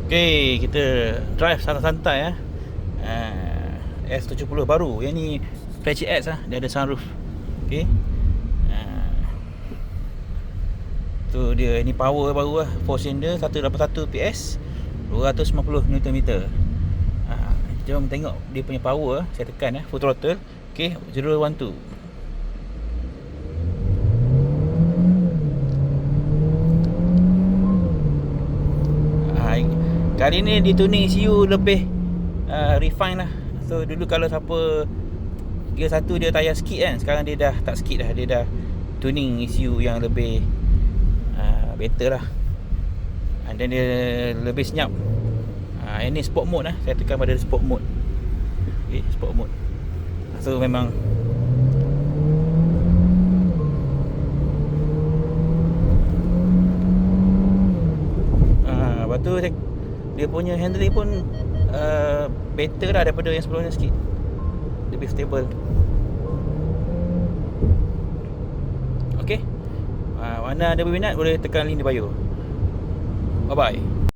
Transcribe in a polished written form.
Okay, kita drive santai-santai S70 baru. Yang ni Fletcher X dia ada sunroof. Okay. Tu dia, ni power baru 4 cylinder, 181 PS, 250 Nm. Jom tengok dia punya power. Saya tekan full throttle. Okay, 012. Kali ni dia tuning ECU lebih refine lah. So dulu kalau siapa Gear 1 dia tayar skid kan, sekarang dia dah tak skid dah. Dia dah tuning ECU yang lebih better lah. And then dia lebih senyap. Ini sport mode lah. Saya tekan pada sport mode. Okay, sport mode. So memang lepas tu dia punya handling pun better lah daripada yang sebelumnya sikit. Lebih stable. Okay, mana ada berminat boleh tekan link di bio. Bye bye.